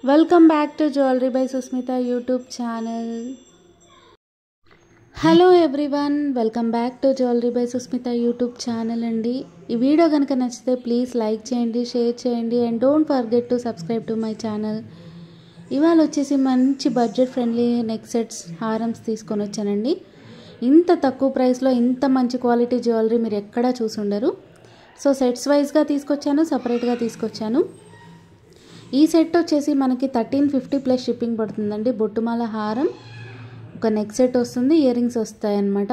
Welcome back to jewellery by Sushmita YouTube channel. Hello everyone, welcome back to jewellery by Sushmita YouTube channel అండి. ఈ video కనుక నచ్చితే please like చేయండి, share చేయండి and don't forget to subscribe to my channel. ఇవాళ వచ్చేసి మంచి budget friendly neck sets హారమ్స్ తీసుకొని వచ్చానండి. ఇంత తక్కువ ప్రైస్లో ఇంత మంచి క్వాలిటీ జ్యువెలరీ మీరు ఎక్కడా చూసుండరు. సో సెట్స్ వైజ్గా తీసుకొచ్చాను, సపరేట్గా తీసుకొచ్చాను. ఈ సెట్ వచ్చేసి మనకి 1350 ప్లస్ షిప్పింగ్ పడుతుందండి. బొట్టుమాల హారం, ఒక నెక్ సెట్ వస్తుంది, ఇయర్ రింగ్స్ వస్తాయి అన్నమాట.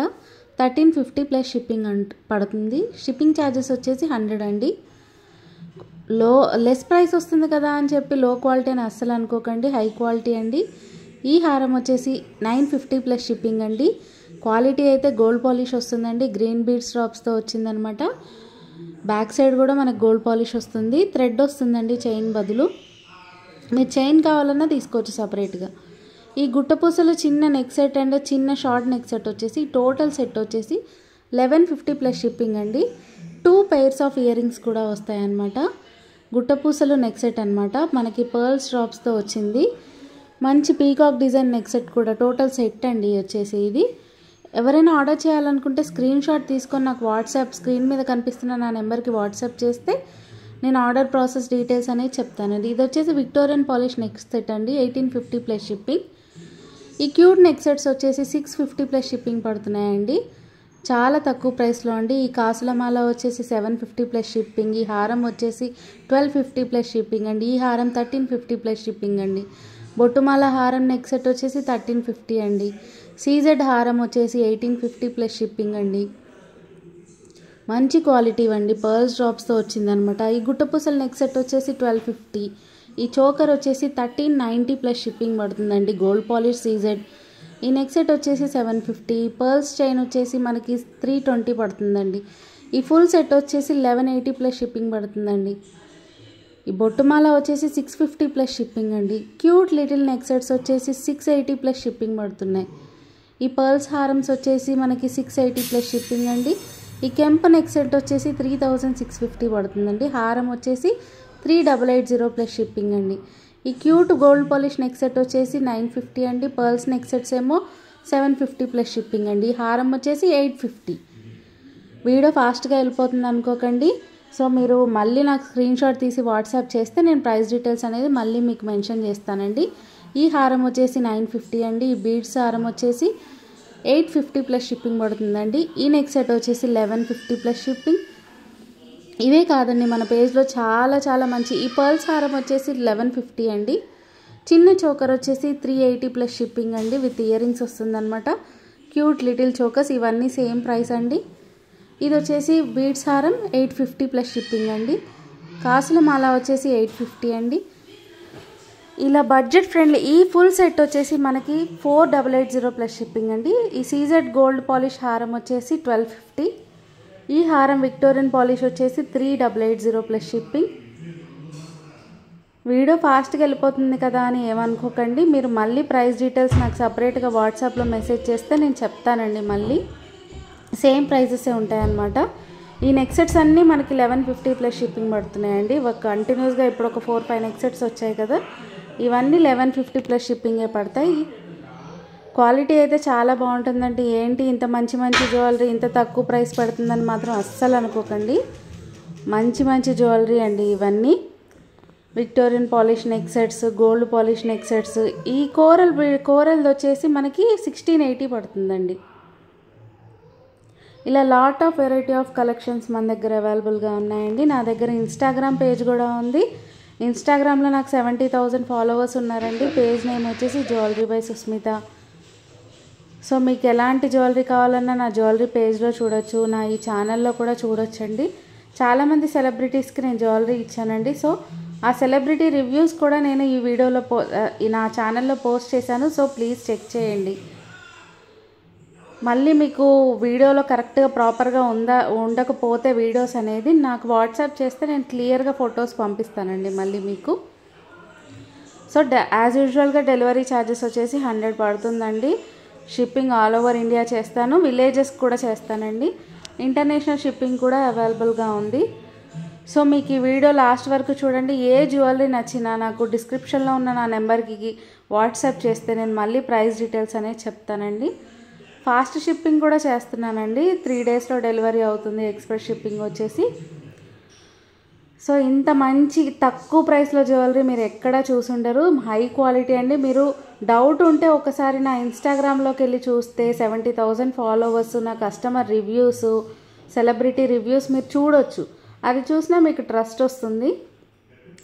1350 ప్లస్ షిప్పింగ్ పడుతుంది. షిప్పింగ్ ఛార్జెస్ వచ్చేసి 100 అండి. లెస్ ప్రైస్ వస్తుంది కదా అని చెప్పి లో క్వాలిటీ అని అస్సలు అనుకోకండి, హై క్వాలిటీ అండి. ఈ హారం వచ్చేసి 950 ప్లస్ షిప్పింగ్ అండి. క్వాలిటీ అయితే గోల్డ్ పాలిష్ వస్తుందండి, గ్రీన్ బీడ్స్ డ్రాప్స్తో వచ్చిందనమాట. బ్యాక్ సైడ్ కూడా మనకు గోల్డ్ పాలిష్ వస్తుంది, థ్రెడ్ వస్తుందండి చైన్ బదులు. మీరు చైన్ కావాలన్నా తీసుకోవచ్చు సపరేట్గా. ఈ గుట్టపూసలు చిన్న నెక్ సెట్ అండ్ చిన్న షార్ట్ నెక్ సెట్ వచ్చేసి టోటల్ సెట్ వచ్చేసి 1150 ప్లస్ షిప్పింగ్ అండి. 2 pairs ఆఫ్ ఇయర్ రింగ్స్ కూడా వస్తాయన్నమాట. గుట్టపూసలు నెక్ సెట్ అనమాట, మనకి పర్ల్స్ డ్రాప్స్తో వచ్చింది. మంచి పీకాక్ డిజైన్ నెక్ సెట్ కూడా టోటల్ సెట్ అండి వచ్చేసి ఇది. ఎవరైనా ఆర్డర్ చేయాలనుకుంటే స్క్రీన్ షాట్ తీసుకొని నాకు వాట్సాప్ స్క్రీన్ మీద కనిపిస్తున్న నా నెంబర్కి వాట్సాప్ చేస్తే నేను ఆర్డర్ ప్రాసెస్ డీటెయిల్స్ అనేది చెప్తానండి. ఇది వచ్చేసి విక్టోరియన్ పాలిష్ నెక్ సెట్ అండి, 1850 ప్లస్ షిప్పింగ్. ఈ క్యూట్ నెక్ సెట్స్ వచ్చేసి 650 ప్లస్ షిప్పింగ్ పడుతున్నాయండి. చాలా తక్కువ ప్రైస్లో అండి. ఈ కాసుల మాల వచ్చేసి 750 ప్లస్ షిప్పింగ్. ఈ హారం వచ్చేసి 1250 ప్లస్ షిప్పింగ్ అండి. ఈ హారం 1350 ప్లస్ షిప్పింగ్ అండి. బొట్టుమాల హారం నెక్ సెట్ వచ్చేసి 1350 అండి. సీజెడ్ హారం వచ్చేసి 1850 ప్లస్ షిప్పింగ్ అండి. మంచి క్వాలిటీ అండి, పర్ల్స్ డ్రాప్స్తో వచ్చిందనమాట. ఈ గుట్టపూసల నెక్ సెట్ వచ్చేసి 1250. ఈ చోకర్ వచ్చేసి 1390 ప్లస్ షిప్పింగ్ పడుతుందండి, గోల్డ్ పాలిష్ సీజెడ్. ఈ నెక్ సెట్ వచ్చేసి 750. పర్ల్స్ చైన్ వచ్చేసి మనకి 320 పడుతుందండి. ఈ ఫుల్ సెట్ వచ్చేసి 1180 ప్లస్ షిప్పింగ్ పడుతుందండి. ఈ బొట్టుమాల వచ్చేసి 650 ప్లస్ షిప్పింగ్ అండి. క్యూట్ లిటిల్ నెక్ సెట్స్ వచ్చేసి 680 ప్లస్ షిప్పింగ్ పడుతున్నాయి. ఈ పర్ల్స్ హారమ్స్ వచ్చేసి మనకి 680 ప్లస్ షిప్పింగ్ అండి. ఈ కెంప్ నెక్ సెట్ వచ్చేసి 3650 పడుతుందండి. హారం వచ్చేసి 3880 ప్లస్ షిప్పింగ్ అండి. ఈ cute gold polish neck set వచ్చేసి 950 అండి. పర్ల్స్ నెక్ సెట్స్ ఏమో 750 ప్లస్ షిప్పింగ్ అండి. హారం వచ్చేసి 850. వీడియో ఫాస్ట్గా వెళ్ళిపోతుంది అనుకోకండి. సో మీరు మళ్ళీ నాకు స్క్రీన్ షాట్ తీసి వాట్సాప్ చేస్తే నేను ప్రైస్ డీటెయిల్స్ అనేది మళ్ళీ మీకు మెన్షన్ చేస్తానండి. ఈ హారం వచ్చేసి 950 అండి. ఈ బీడ్స్ హారం వచ్చేసి 850 ప్లస్ షిప్పింగ్ పడుతుందండి. ఈ నెక్ సెట్ వచ్చేసి 1150 ప్లస్ షిప్పింగ్. ఇవే కాదండి, మన పేజ్లో చాలా మంచి ఈ పర్ల్స్ హారం వచ్చేసి 1150 అండి. చిన్న చోకర్ వచ్చేసి 380 ప్లస్ షిప్పింగ్ అండి, విత్ ఇయర్ రింగ్స్ వస్తుందన్నమాట. క్యూట్ లిటిల్ చోకర్స్ ఇవన్నీ సేమ్ ప్రైస్ అండి. ఇది వచ్చేసి బీడ్స్ హారం 850 ప్లస్ షిప్పింగ్ అండి. కాసుల మాల వచ్చేసి 850 అండి. ఇలా బడ్జెట్ ఫ్రెండ్లీ ఈ ఫుల్ సెట్ వచ్చేసి మనకి 4880 ప్లస్ షిప్పింగ్ అండి. ఈ సీజెడ్ గోల్డ్ పాలిష్ హారం వచ్చేసి 1250. ఈ హారం విక్టోరియన్ పాలిష్ వచ్చేసి 3880 ప్లస్ షిప్పింగ్. వీడియో ఫాస్ట్గా వెళ్ళిపోతుంది కదా అని ఏమనుకోకండి. మీరు మళ్ళీ ప్రైస్ డీటెయిల్స్ నాకు సపరేట్గా వాట్సాప్లో మెసేజ్ చేస్తే నేను చెప్తానండి. మళ్ళీ సేమ్ ప్రైజెసే ఉంటాయన్నమాట. ఈ నెక్ సెట్స్ అన్నీ మనకి 1150 ప్లస్ షిప్పింగ్ పడుతున్నాయండి. కంటిన్యూస్గా ఇప్పుడు ఒక 4-5 నెక్ సెట్స్ వచ్చాయి కదా, ఇవన్నీ 1150 ప్లస్ షిప్పింగే పడతాయి. క్వాలిటీ అయితే చాలా బాగుంటుందండి. ఏంటి ఇంత మంచి జ్యువెలరీ ఇంత తక్కువ ప్రైస్ పడుతుందని మాత్రం అస్సలు అనుకోకండి. మంచి జ్యువెలరీ అండి ఇవన్నీ. Victorian polish neck sets, gold polish neck sets. ఈ కోరల్ది వచ్చేసి మనకి 1680 పడుతుందండి. ఇలా lot of variety of collections మన దగ్గర అవైలబుల్గా ఉన్నాయండి. నా దగ్గర ఇన్స్టాగ్రామ్ పేజ్ కూడా ఉంది. ఇన్స్టాగ్రామ్లో నాకు 70,000 ఫాలోవర్స్ ఉన్నారండి. పేజ్ నేమ్ వచ్చేసి జ్యువెలరీ బై సుస్మిత. సో మీకు ఎలాంటి జ్యువెలరీ కావాలన్నా నా జ్యువెలరీ పేజ్లో చూడొచ్చు, నా ఈ ఛానల్లో కూడా చూడొచ్చండి. చాలామంది సెలబ్రిటీస్కి నేను జ్యువెలరీ ఇచ్చానండి. సో ఆ సెలబ్రిటీ రివ్యూస్ కూడా నేను ఈ వీడియోలో నా ఛానల్లో పోస్ట్ చేశాను. సో ప్లీజ్ చెక్ చేయండి. మళ్ళీ మీకు వీడియోలో కరెక్ట్గా ప్రాపర్గా ఉండకపోతే వీడియోస్ అనేది నాకు వాట్సాప్ చేస్తే నేను క్లియర్గా ఫొటోస్ పంపిస్తానండి మళ్ళీ మీకు. సో యాజ్ యూజువల్గా డెలివరీ ఛార్జెస్ వచ్చేసి 100 పడుతుందండి. షిప్పింగ్ ఆల్ ఓవర్ ఇండియా చేస్తాను, విలేజెస్ కూడా చేస్తానండి. ఇంటర్నేషనల్ షిప్పింగ్ కూడా అవైలబుల్గా ఉంది. సో మీకు ఈ వీడియో లాస్ట్ వరకు చూడండి. ఏ జ్యువెలరీ నచ్చినా నాకు డిస్క్రిప్షన్లో ఉన్న నా నెంబర్కి వాట్సాప్ చేస్తే నేను మళ్ళీ ప్రైస్ డీటెయిల్స్ అనేది చెప్తానండి. ఫాస్ట్ షిప్పింగ్ కూడా చేస్తున్నానండి. 3 డేస్లో డెలివరీ అవుతుంది. ఎక్స్ప్రెస్ షిప్పింగ్ వచ్చేసి. సో ఇంత మంచి తక్కువ ప్రైస్లో జ్యువెలరీ మీరు ఎక్కడా చూసుండరు. హై క్వాలిటీ అండి. మీరు డౌట్ ఉంటే ఒకసారి నా ఇన్స్టాగ్రామ్లోకి వెళ్ళి చూస్తే 70,000 ఫాలోవర్స్, నా కస్టమర్ రివ్యూస్, సెలబ్రిటీ రివ్యూస్ మీరు చూడొచ్చు. అది చూసినా మీకు ట్రస్ట్ వస్తుంది.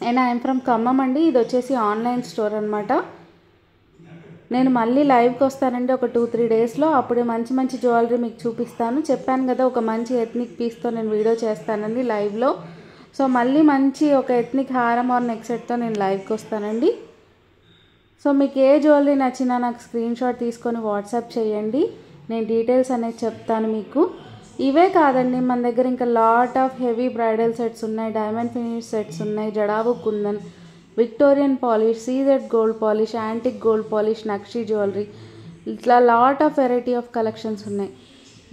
అండ్ ఐఎమ్ ఫ్రమ్ ఖమ్మం అండి. ఇది వచ్చేసి ఆన్లైన్ స్టోర్ అనమాట. నేను మళ్ళీ లైవ్కి వస్తానండి ఒక 2-3 డేస్లో. అప్పుడే మంచి మంచి జ్యువెలరీ మీకు చూపిస్తాను. చెప్పాను కదా ఒక మంచి ఎథ్నిక్ పీస్తో నేను వీడియో చేస్తానండి లైవ్లో. సో మళ్ళీ మంచి ఒక ఎథ్నిక్ హారం ఆర్ నెక్ సెట్తో నేను లైవ్కి వస్తానండి. సో మీకు ఏ జ్యువెలరీ నచ్చినా నాకు స్క్రీన్ షాట్ తీసుకొని వాట్సాప్ చేయండి. నేను డీటెయిల్స్ అనేది చెప్తాను మీకు. ఇవే కాదండి, మన దగ్గర ఇంకా lot of heavy bridal sets ఉన్నాయి, డైమండ్ ఫినిష్ సెట్స్ ఉన్నాయి, jadau kundan, Victorian polish, CZ gold polish, antique gold polish, nakshi jewellery, ఇట్లా lot of variety of collections ఉన్నాయి.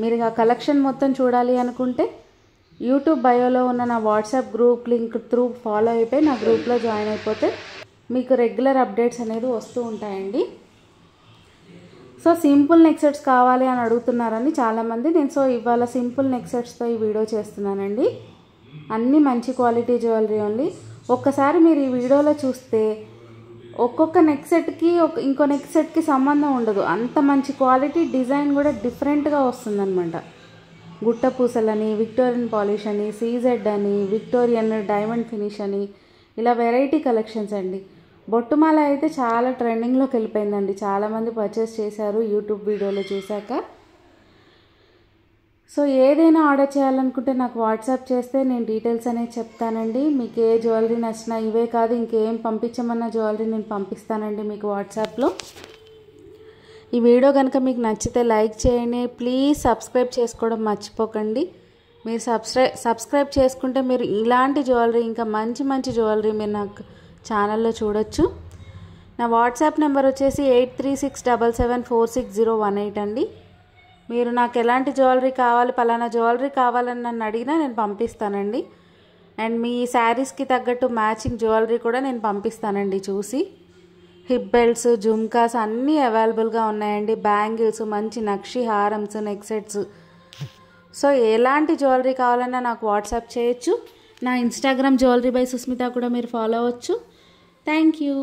మీరు ఆ కలెక్షన్ మొత్తం చూడాలి అనుకుంటే యూట్యూబ్ బయోలో ఉన్న నా WhatsApp group link through follow అయిపోయి నా గ్రూప్లో జాయిన్ అయిపోతే మీకు రెగ్యులర్ అప్డేట్స్ అనేది వస్తూ ఉంటాయండి. సో సింపుల్ నెక్ సెట్స్ కావాలి అని అడుగుతున్నారని చాలామంది. నేను సో ఇవాళ సింపుల్ నెక్ సెట్స్తో ఈ వీడియో చేస్తున్నానండి. అన్నీ మంచి క్వాలిటీ జ్యువెలరీ ఓన్లీ. ఒక్కసారి మీరు ఈ వీడియోలో చూస్తే ఒక్కొక్క నెక్ సెట్కి ఇంకో నెక్ సెట్కి సంబంధం ఉండదు. అంత మంచి క్వాలిటీ, డిజైన్ కూడా డిఫరెంట్గా వస్తుందన్నమాట. గుట్ట పూసలని, విక్టోరియన్ పాలిష్ అని, సీజెడ్ అని, విక్టోరియన్ డైమండ్ ఫినిష్ అని, ఇలా వెరైటీ కలెక్షన్స్ అండి. బొట్టుమాల అయితే చాలా ట్రెండింగ్లోకి వెళ్ళిపోయిందండి. చాలామంది పర్చేస్ చేశారు యూట్యూబ్ వీడియోలో చూశాక. సో ఏదైనా ఆర్డర్ చేయాలనుకుంటే నాకు వాట్సాప్ చేస్తే నేను డీటెయిల్స్ అనేది చెప్తానండి. మీకు ఏ జ్యువెలరీ నచ్చినా, ఇవే కాదు ఇంకేం పంపించమన్న జ్యువెలరీ నేను పంపిస్తానండి మీకు వాట్సాప్లో. ఈ వీడియో కనుక మీకు నచ్చితే లైక్ చేయండి. ప్లీజ్ సబ్స్క్రైబ్ చేసుకోవడం మర్చిపోకండి. మీరు సబ్స్క్రైబ్ చేసుకుంటే మీరు ఇలాంటి జ్యువెలరీ, ఇంకా మంచి మంచి జ్యువెలరీ మీరు నాకు ఛానల్లో చూడొచ్చు. నా వాట్సాప్ నెంబర్ వచ్చేసి 8367746018 అండి. మీరు నాకు ఎలాంటి జ్యువెలరీ కావాలి, పలానా జ్యువెలరీ కావాలని నన్ను అడిగినా నేను పంపిస్తానండి. అండ్ మీ శారీస్కి తగ్గట్టు మ్యాచింగ్ జ్యువెలరీ కూడా నేను పంపిస్తానండి చూసి. హిప్ బెల్ట్స్, జుమ్కాస్ అన్నీ అవైలబుల్గా ఉన్నాయండి. బ్యాంగిల్స్, మంచి నక్షి హారమ్స్, నెక్ సెట్స్. సో ఎలాంటి జ్యువెలరీ కావాలన్నా నాకు వాట్సాప్ చేయొచ్చు. నా ఇన్స్టాగ్రామ్ జ్యువెలరీ బై సుస్మిత కూడా మీరు ఫాలో అవ్వచ్చు. Thank you.